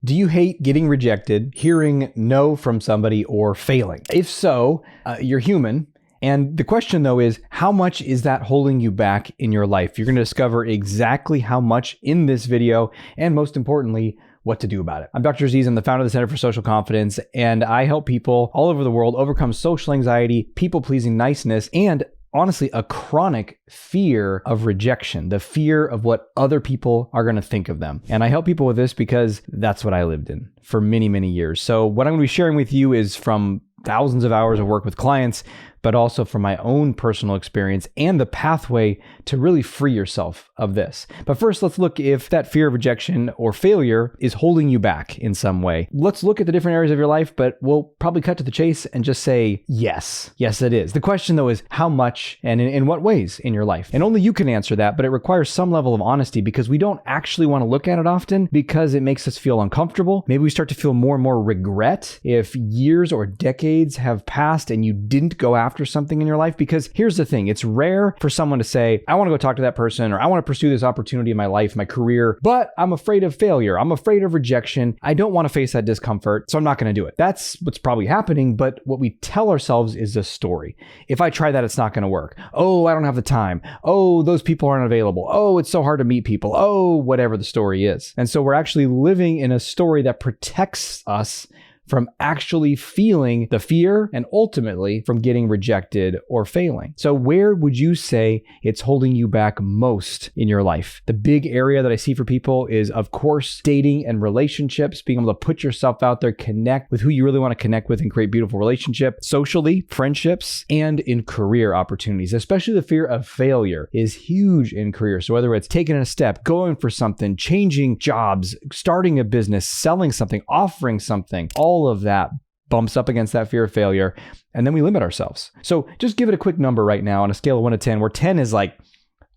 Do you hate getting rejected, hearing no from somebody, or failing? If so, you're human. And the question though is, how much is that holding you back in your life? You're going to discover exactly how much in this video, and most importantly, what to do about it. I'm Dr. Aziz. I'm the founder of the Center for Social Confidence, and I help people all over the world overcome social anxiety, people-pleasing niceness, and honestly, a chronic fear of rejection, the fear of what other people are going to think of them. And I help people with this because that's what I lived in for many, many years. So what I'm going to be sharing with you is from thousands of hours of work with clients, but also from my own personal experience and the pathway to really free yourself of this. But first, let's look if that fear of rejection or failure is holding you back in some way. Let's look at the different areas of your life, but we'll probably cut to the chase and just say, yes, it is. The question though is how much and in what ways in your life? And only you can answer that, but it requires some level of honesty because we don't actually want to look at it often because it makes us feel uncomfortable. Maybe we start to feel more and more regret if years or decades have passed and you didn't go after something in your life. Because here's the thing, it's rare for someone to say, I want to go talk to that person, or I want to pursue this opportunity in my life, my career, but I'm afraid of failure. I'm afraid of rejection. I don't want to face that discomfort, so I'm not going to do it. That's what's probably happening. But what we tell ourselves is a story. If I try that, it's not going to work. Oh, I don't have the time. Oh, those people aren't available. Oh, it's so hard to meet people. Oh, whatever the story is. And so we're actually living in a story that protects us from actually feeling the fear and ultimately from getting rejected or failing. So where would you say it's holding you back most in your life? The big area that I see for people is, of course, dating and relationships, being able to put yourself out there, connect with who you really want to connect with and create beautiful relationships, socially, friendships, and in career opportunities. Especially the fear of failure is huge in career. So whether it's taking a step, going for something, changing jobs, starting a business, selling something, offering something, all of that bumps up against that fear of failure. And then we limit ourselves. So just give it a quick number right now on a scale of 1 to 10, where 10 is like,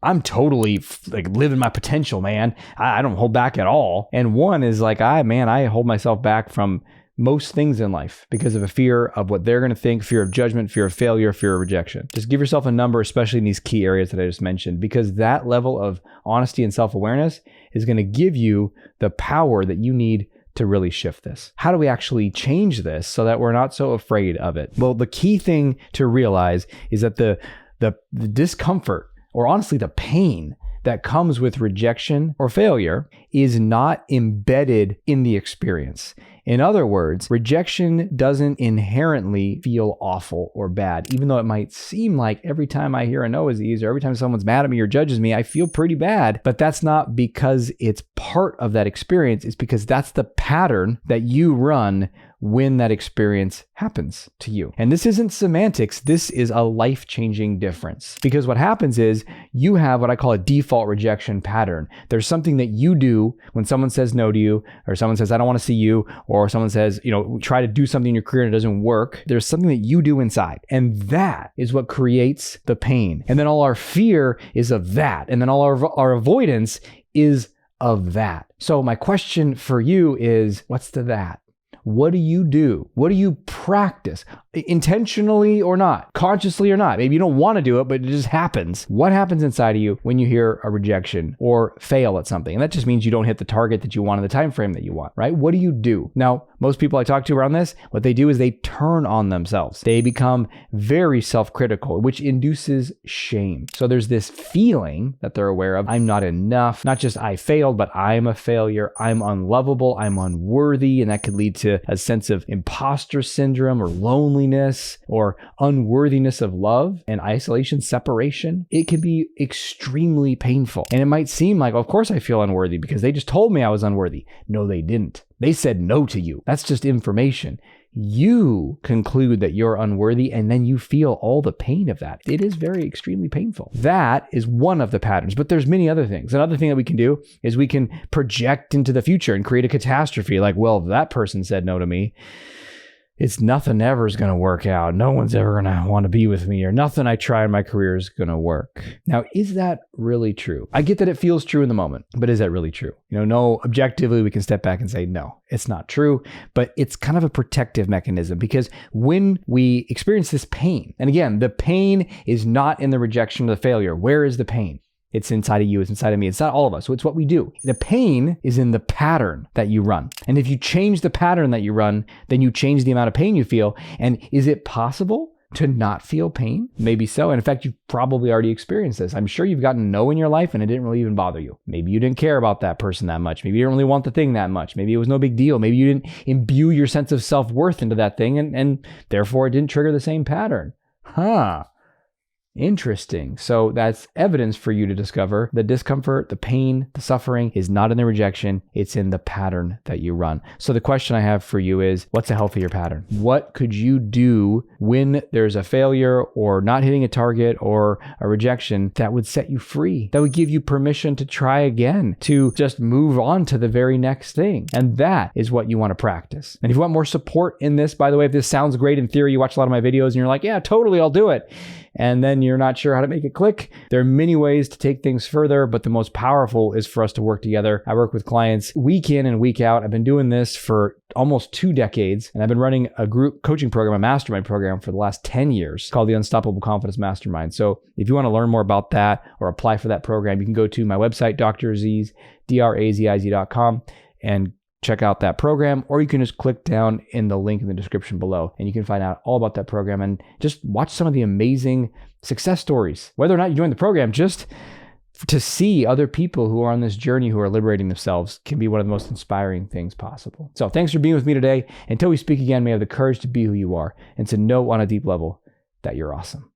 I'm totally like living my potential, man. I don't hold back at all. And 1 is like, I hold myself back from most things in life because of a fear of what they're going to think, fear of judgment, fear of failure, fear of rejection. Just give yourself a number, especially in these key areas that I just mentioned, because that level of honesty and self-awareness is going to give you the power that you need to really shift this. How do we actually change this so that we're not so afraid of it? Well, the key thing to realize is that the discomfort, or honestly the pain that comes with rejection or failure, is not embedded in the experience. In other words, rejection doesn't inherently feel awful or bad, even though it might seem like every time I hear a no, Aziz, or every time someone's mad at me or judges me, I feel pretty bad. But that's not because it's part of that experience. It's because that's the pattern that you run when that experience happens to you. And this isn't semantics. This is a life-changing difference. Because what happens is you have what I call a default rejection pattern. There's something that you do when someone says no to you, or someone says, I don't want to see you, or someone says, try to do something in your career and it doesn't work. There's something that you do inside. And that is what creates the pain. And then all our fear is of that. And then all our avoidance is of that. So my question for you is, what's the that? What do you do? What do you practice? Intentionally or not? Consciously or not? Maybe you don't want to do it, but it just happens. What happens inside of you when you hear a rejection or fail at something? And that just means you don't hit the target that you want in the time frame that you want, right? What do you do? Now, most people I talk to around this, what they do is they turn on themselves. They become very self-critical, which induces shame. So there's this feeling that they're aware of. I'm not enough. Not just I failed, but I'm a failure. I'm unlovable. I'm unworthy. And that could lead to a sense of imposter syndrome or loneliness or unworthiness of love and isolation, separation. It can be extremely painful. And it might seem like, of course I feel unworthy because they just told me I was unworthy. No, they didn't. They said no to you. That's just information. You conclude that you're unworthy and then you feel all the pain of that. It is very extremely painful. That is one of the patterns, but there's many other things. Another thing that we can do is we can project into the future and create a catastrophe like, well, if that person said no to me, it's nothing ever is going to work out. No one's ever going to want to be with me, or nothing I try in my career is going to work. Now, is that really true? I get that it feels true in the moment, but is that really true? No, objectively, we can step back and say, no, it's not true, but it's kind of a protective mechanism because when we experience this pain, and again, the pain is not in the rejection or the failure. Where is the pain? It's inside of you. It's inside of me. It's not all of us. So it's what we do. The pain is in the pattern that you run. And if you change the pattern that you run, then you change the amount of pain you feel. And is it possible to not feel pain? Maybe so. And in fact, you've probably already experienced this. I'm sure you've gotten no in your life and it didn't really even bother you. Maybe you didn't care about that person that much. Maybe you didn't really want the thing that much. Maybe it was no big deal. Maybe you didn't imbue your sense of self-worth into that thing and therefore it didn't trigger the same pattern. Interesting. So that's evidence for you to discover the discomfort, the pain, the suffering is not in the rejection. It's in the pattern that you run. So the question I have for you is, what's a healthier pattern? What could you do when there's a failure or not hitting a target or a rejection that would set you free, that would give you permission to try again, to just move on to the very next thing? And that is what you want to practice. And if you want more support in this, by the way, if this sounds great in theory, you watch a lot of my videos and you're like, yeah, totally, I'll do it. And then you're not sure how to make it click. There are many ways to take things further, but the most powerful is for us to work together. I work with clients week in and week out. I've been doing this for almost 2 decades, and I've been running a group coaching program, a mastermind program for the last 10 years called the Unstoppable Confidence Mastermind. So if you want to learn more about that or apply for that program, you can go to my website, Dr. Aziz, draziz.com, and check out that program, or you can just click down in the link in the description below and you can find out all about that program and just watch some of the amazing success stories. Whether or not you join the program, just to see other people who are on this journey who are liberating themselves can be one of the most inspiring things possible. So thanks for being with me today. Until we speak again, may you have the courage to be who you are and to know on a deep level that you're awesome.